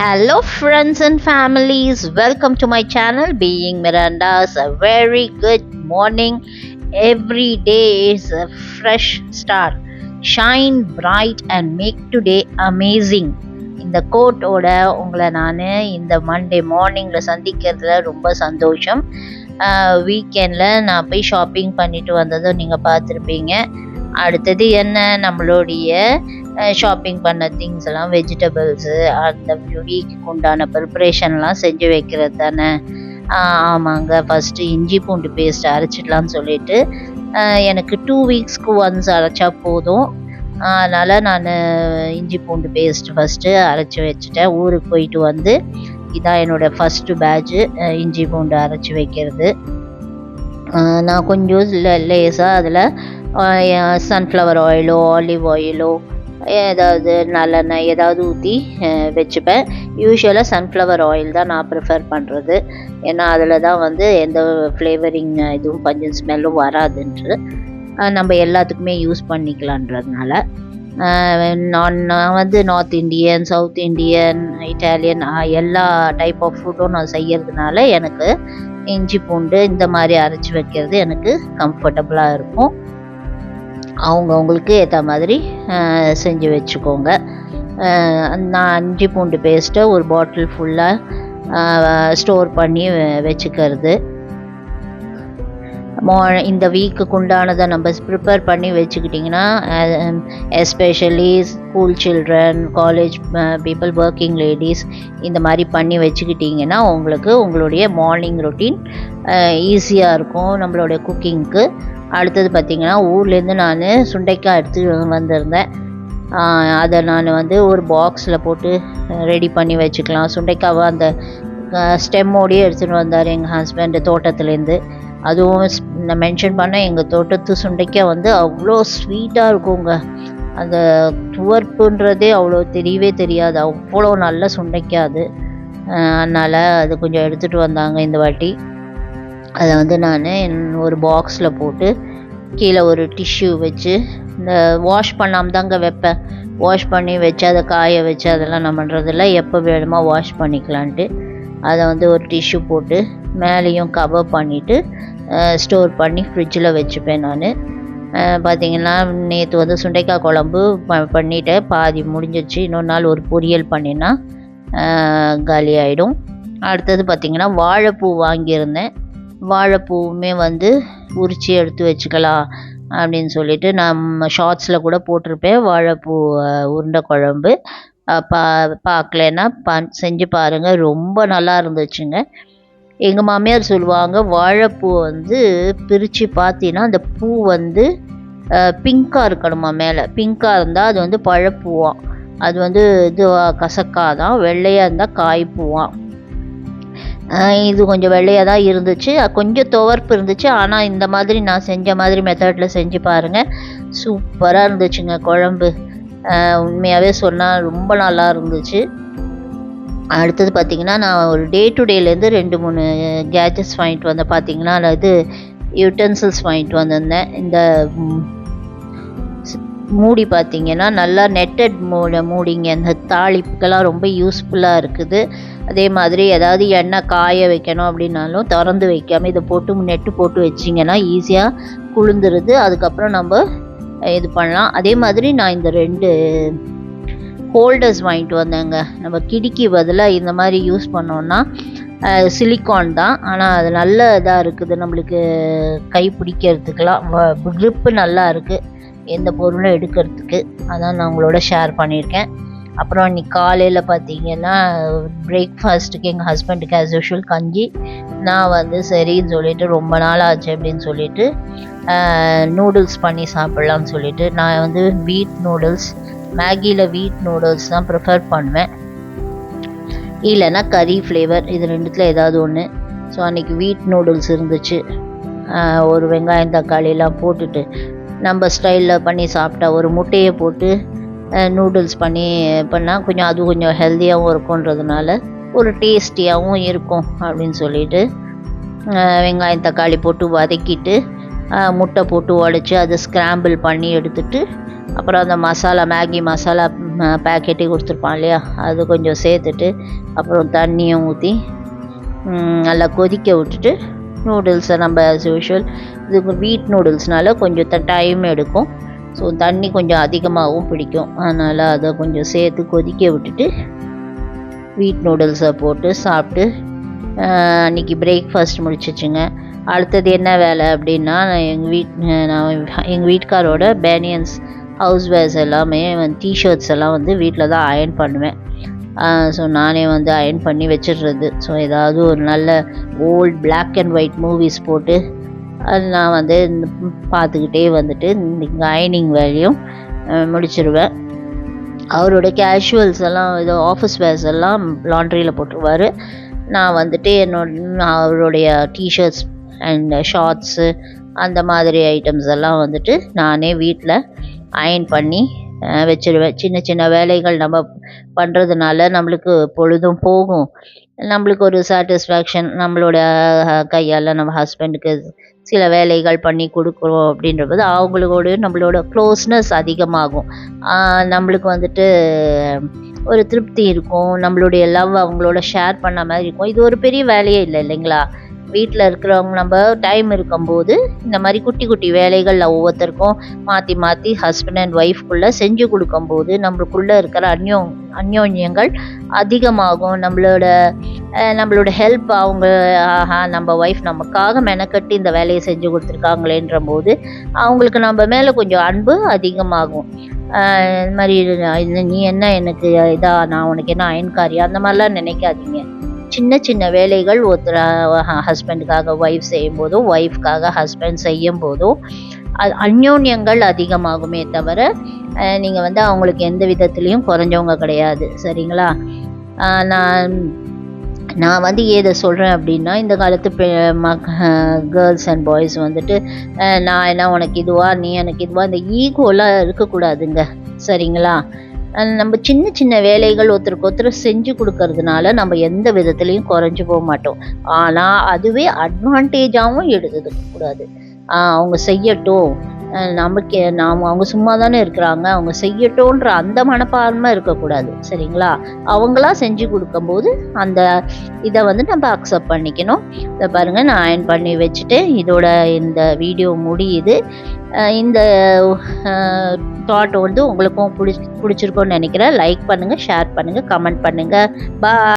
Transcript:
Hello, friends and families. Welcome to my channel, Being Miranda's. A very good morning. Every day is a fresh start. Shine bright and make today amazing. இந்த கோட்டோட உங்களை நான் இந்த Monday மார்னிங்கில் சந்திக்கிறதுல ரொம்ப சந்தோஷம். வீக்கெண்டில் நான் போய் ஷாப்பிங் பண்ணிட்டு வந்ததும் நீங்கள் பார்த்துருப்பீங்க. அடுத்தது என்ன, நம்மளுடைய ஷாப்பிங் பண்ண திங்ஸ் எல்லாம், வெஜிடபிள்ஸு, அந்த வீக்குக்கு உண்டான ப்ரிப்ரேஷன்லாம் செஞ்சு வைக்கிறது தானே. ஆமாங்க, ஃபஸ்ட்டு இஞ்சி பூண்டு பேஸ்ட் அரைச்சிடலான்னு சொல்லிட்டு எனக்கு 2 வீக்ஸ்க்கு ஒன்ஸ் அரைச்சா போதும். அதனால் நான் இஞ்சி பூண்டு பேஸ்ட் ஃபஸ்ட்டு அரைச்சி வச்சுட்டேன். ஊருக்கு போயிட்டு வந்து இதான் என்னோடய ஃபஸ்ட்டு பேட்ச்சு இஞ்சி பூண்டு அரைச்சி வைக்கிறது. நான் கொஞ்சம் லேசாக அதில் சன்ஃப்ளவர் ஆயிலோ ஆலிவ் ஆயிலோ ஏதாவது நல்லெண்ணெய் ஏதாவது ஊற்றி வச்சுப்பேன். யூஸ்வலாக சன்ஃப்ளவர் ஆயில் தான் நான் ப்ரிஃபர் பண்ணுறது. ஏன்னா அதில் தான் வந்து எந்த ஃப்ளேவரிங் இதுவும் கொஞ்சம் ஸ்மெல்லும் வராதுன்ட்டு நம்ம எல்லாத்துக்குமே யூஸ் பண்ணிக்கலான்றதுனால. நான் வந்து north Indian, south Indian, Italian எல்லா டைப் ஆஃப் ஃபுட்டும் நான் செய்யறதுனால எனக்கு இஞ்சி பூண்டு இந்த மாதிரி அரைச்சி வைக்கிறது எனக்கு கம்ஃபர்டபுளாக இருக்கும். அவங்கவுங்களுக்கு ஏற்ற மாதிரி செஞ்சு வச்சுக்கோங்க. நான் இஞ்சி பூண்டு பேஸ்ட்டை ஒரு பாட்டில் ஃபுல்லாக ஸ்டோர் பண்ணி வச்சுக்கிறது. இந்த வீக்குக்கு உண்டானதை நம்ம ப்ரிப்பேர் பண்ணி வச்சுக்கிட்டிங்கன்னா, especially school children, college people, working ladies இந்த மாதிரி பண்ணி வச்சுக்கிட்டிங்கன்னா உங்களுக்கு உங்களுடைய மார்னிங் ரொட்டீன் ஈஸியாக இருக்கும் நம்மளுடைய குக்கிங்க்கு. அடுத்தது பார்த்திங்கன்னா, ஊர்லேருந்து நான் சுண்டைக்காய் எடுத்து வந்திருந்தேன். அதை நான் வந்து ஒரு பாக்ஸில் போட்டு ரெடி பண்ணி வச்சுக்கலாம். சுண்டைக்காவை அந்த ஸ்டெம்மோடையே எடுத்துகிட்டு வந்தார் எங்கள் ஹஸ்பண்டு தோட்டத்துலேருந்து. அதுவும் நான் மென்ஷன் பண்ணேன், எங்கள் தோட்டத்து சுண்டைக்காய் வந்து அவ்வளோ ஸ்வீட்டாக இருக்குங்க. அந்த துவர்ப்புன்றதே அவ்வளோ தெரியவே தெரியாது, அவ்வளோ நல்ல சுண்டைக்காய் அது. அதனால் அது கொஞ்சம் எடுத்துகிட்டு வந்தாங்க இந்த வாட்டி. அதை வந்து நான் ஒரு பாக்ஸில் போட்டு கீழே ஒரு டிஷ்யூ வச்சு, இந்த வாஷ் பண்ணாமல் தாங்க வைப்பேன். வாஷ் பண்ணி வச்சு அதை காய வச்சு அதெல்லாம் நான் பண்ணுறதில்ல, எப்போ வேணுமோ வாஷ் பண்ணிக்கலான்ட்டு அதை வந்து ஒரு டிஷ்யூ போட்டு மேலேயும் கவர் பண்ணிவிட்டு ஸ்டோர் பண்ணி ஃப்ரிட்ஜில் வச்சுப்பேன் நான். பார்த்திங்கன்னா, நேற்று வந்து சுண்டைக்காய் குழம்பு பண்ணிவிட்டேன், பாதி முடிஞ்சிடுச்சு. இன்னொரு நாள் ஒரு பொரியல் பண்ணினா காலி ஆகிடும். அடுத்தது பார்த்திங்கன்னா, வாழைப்பூ வாங்கியிருந்தேன். வாழைப்பூவுமே வந்து உரித்து எடுத்து வச்சுக்கலாம் அப்படின்னு சொல்லிட்டு நம்ம ஷார்ட்ஸில் கூட போட்டிருப்பேன். வாழைப்பூ உருண்டை குழம்பு பார்க்கலன்னா செஞ்சு பாருங்கள், ரொம்ப நல்லா இருந்துச்சுங்க. எங்கள் மாமியார் சொல்லுவாங்க, வாழைப்பூ வந்து பிரித்து பார்த்தீங்கன்னா அந்த பூ வந்து பிங்காக இருக்கணுமா, மேலே பிங்காக இருந்தால் அது வந்து பழப்பூவாம், அது வந்து இது கசக்காதான். வெள்ளையாக இருந்தால் காய்ப்பூவாம். இது கொஞ்சம் வெள்ளையாக தான் இருந்துச்சு, கொஞ்சம் துவர்ப்பு இருந்துச்சு. ஆனால் இந்த மாதிரி நான் செஞ்ச மாதிரி மெத்தடில் செஞ்சு பாருங்கள், சூப்பராக இருந்துச்சுங்க குழம்பு. உண்மையாகவே சொன்னால் ரொம்ப நல்லா இருந்துச்சு. அடுத்தது பார்த்திங்கன்னா, நான் ஒரு டே டு டேலேருந்து 2-3 கேஜெட்ஸ் வாங்கிட்டு வந்தேன். பார்த்திங்கன்னா, அது யூட்டென்சில்ஸ் வாங்கிட்டு வந்திருந்தேன். இந்த மூடி பார்த்திங்கன்னா நல்லா நெட்டட் மூடிங்க. இந்த தாளிப்புக்கெல்லாம் ரொம்ப யூஸ்ஃபுல்லாக இருக்குது. அதே மாதிரி ஏதாவது எண்ணெய் காய வைக்கணும் அப்படின்னாலும் திறந்து வைக்காமல் இதை போட்டு நெட்டு போட்டு வச்சிங்கன்னா ஈஸியாக குளிர்ந்துருது. அதுக்கப்புறம் நம்ம இது பண்ணலாம். அதே மாதிரி நான் இந்த 2 ஹோல்டர்ஸ் வாங்கிட்டு வந்தேங்க. நம்ம கிடிக்கு பதிலாக இந்த மாதிரி யூஸ் பண்ணோன்னா சிலிக்கான் தான், ஆனால் அது நல்ல இதாக இருக்குது, நம்மளுக்கு கை பிடிக்கிறதுக்கெலாம் க்ரிப்பு நல்லா இருக்குது எந்த பொருளும் எடுக்கிறதுக்கு. அதான் நான் உங்களோட ஷேர் பண்ணியிருக்கேன். அப்புறம் இன்றைக்கி காலையில் பார்த்திங்கன்னா, பிரேக்ஃபாஸ்ட்டுக்கு எங்கள் ஹஸ்பண்டுக்கு ஆஸ் யூஷுவல் கஞ்சி. நான் வந்து சரின்னு சொல்லிவிட்டு ரொம்ப நாள் ஆச்சு அப்படின்னு சொல்லிவிட்டு நூடுல்ஸ் பண்ணி சாப்பிட்லான்னு சொல்லிவிட்டு நான் வந்து வீட் நூடுல்ஸ், மேகியில் வீட் நூடுல்ஸ் தான் ப்ரிஃபர் பண்ணுவேன், இல்லைன்னா கறி ஃப்ளேவர், இது 2த்தில் ஏதாவது ஒன்று. ஸோ அன்றைக்கி வீட் நூடுல்ஸ் இருந்துச்சு. ஒரு வெங்காயம் தக்காளியெல்லாம் போட்டுட்டு நம்ம ஸ்டைலில் பண்ணி சாப்பிட்டா, ஒரு முட்டையை போட்டு நூடுல்ஸ் பண்ணால் கொஞ்சம் ஹெல்த்தியாகவும் இருக்குன்றதுனால ஒரு டேஸ்டியாகவும் இருக்கும் அப்படின்னு சொல்லிட்டு வெங்காயம் தக்காளி போட்டு வதக்கிட்டு முட்டை போட்டு உடச்சி அதை ஸ்க்ராம்பிள் பண்ணி எடுத்துட்டு, அப்புறம் அந்த மசாலா மேகி மசாலா பேக்கெட்டே கொடுத்துருப்பான் இல்லையா, அது கொஞ்சம் சேர்த்துட்டு அப்புறம் தண்ணியும் ஊற்றி நல்லா கொதிக்க விட்டுட்டு நூடுல்ஸை நம்ம ஆஸ் யூஷுவல் இது வீட் நூடுல்ஸ்னால கொஞ்சம் டைம் எடுக்கும். ஸோ தண்ணி கொஞ்சம் அதிகமாகவும் பிடிக்கும். அதனால் அதை கொஞ்சம் சேர்த்து கொதிக்க விட்டுட்டு வீட் நூடுல்ஸை போட்டு சாப்பிட்டு அன்றைக்கி பிரேக்ஃபாஸ்ட் முடிச்சிச்சுங்க. அடுத்தது என்ன வேலை அப்படின்னா, நான் எங்கள் வீட்டுக்காரோட பேனியன்ஸ் ஹவுஸ் வேர்ஸ் எல்லாமே டிஷர்ட்ஸ் எல்லாம் வீட்டில் தான் அயர்ன் பண்ணுவேன். ஸோ நானே அயர்ன் பண்ணி வச்சிடுறது. ஸோ ஏதாவது ஒரு நல்ல volt black and white movies போட்டு அது நான் பார்த்துக்கிட்டே இந்த அயனிங் வேலையும் முடிச்சிடுவேன். அவரோட கேஷுவல்ஸ் எல்லாம் ஏதோ ஆஃபீஸ் வேர்ஸ் எல்லாம் லாண்ட்ரியில் போட்டுருவார். நான் அவருடைய டிஷர்ட்ஸ் அண்ட் ஷார்ட்ஸு அந்த மாதிரி ஐட்டம்ஸ் எல்லாம் நானே வீட்டில் அயர்ன் பண்ணி வச்சிடுவேன். சின்ன சின்ன வேலைகள் நம்ம பண்ணுறதுனால நம்மளுக்கு பொழுதும் போகும். நம்மளுக்கு ஒரு சாட்டிஸ்ஃபேக்ஷன், நம்மளோட கையால் நம்ம ஹஸ்பண்டுக்கு சில வேலைகள் பண்ணி கொடுக்குறோம் அப்படின்றபோது அவங்களோட நம்மளோட க்ளோஸ்னஸ் அதிகமாகும். நம்மளுக்கு ஒரு திருப்தி இருக்கும். நம்மளுடைய லவ் அவங்களோட ஷேர் பண்ண மாதிரி இருக்கும். இது ஒரு பெரிய வேலையே இல்லை இல்லைங்களா? வீட்டில் இருக்கிறவங்க நம்ம டைம் இருக்கும்போது இந்த மாதிரி குட்டி குட்டி வேலைகளில் ஒவ்வொருத்தருக்கும் மாற்றி மாற்றி ஹஸ்பண்ட் அண்ட் ஒய்ஃப்குள்ளே செஞ்சு கொடுக்கும்போது நம்மளுக்குள்ளே இருக்கிற அந்யோன்யங்கள் அதிகமாகும். நம்மளோட ஹெல்ப் அவங்க நம்ம ஒய்ஃப் நமக்காக மெனக்கட்டி இந்த வேலையை செஞ்சு கொடுத்துருக்காங்களேன்ற போது அவங்களுக்கு நம்ம மேலே கொஞ்சம் அன்பு அதிகமாகும். இந்த மாதிரி நீ என்ன எனக்கு நான் உனக்கு என்ன அயன்காரியா அந்த மாதிரிலாம் நினைக்காதீங்க. சின்ன சின்ன வேலைகள் ஒருத்தர் ஹஸ்பண்டுக்காக ஒய்ஃப் செய்யும் போதும் ஒய்ஃப்காக ஹஸ்பண்ட் செய்யும் போதும் அது அந்யோன்யங்கள் அதிகமாகுமே தவிர நீங்கள் அவங்களுக்கு எந்த விதத்துலேயும் குறைஞ்சவங்க கிடையாது. சரிங்களா? நான் ஏதை சொல்கிறேன் அப்படின்னா, இந்த காலத்து கேர்ள்ஸ் அண்ட் பாய்ஸ் நான் என்ன உனக்கு இதுவா, நீ எனக்கு இதுவா, இந்த ஈகோலாம் இருக்கக்கூடாதுங்க. சரிங்களா? நம்ம சின்ன சின்ன வேலைகள் ஒருத்தருக்கு ஒருத்தர் செஞ்சு கொடுக்கறதுனால நம்ம எந்த விதத்துலேயும் குறைஞ்சி போக மாட்டோம். ஆனால் அதுவே அட்வான்டேஜாகவும் எடுத்துக்கூடாது. அவங்க செய்யட்டும், அவங்க சும்மா தானே இருக்கிறாங்க, அவங்க செய்யட்டோன்ற அந்த மனப்பான்மை இருக்கக்கூடாது. சரிங்களா? அவங்களா செஞ்சு கொடுக்கும்போது அந்த இதை நம்ம அக்செப்ட் பண்ணிக்கணும். இதை பாருங்கள், நான் அயர்ன் பண்ணி வச்சுட்டு இதோட இந்த வீடியோ முடியுது. இந்த தாட் உங்களுக்கும் பிடிச்சிருக்கோன்னு நினைக்கிறேன். லைக் பண்ணுங்கள், ஷேர் பண்ணுங்கள், கமெண்ட் பண்ணுங்கள். பாய்.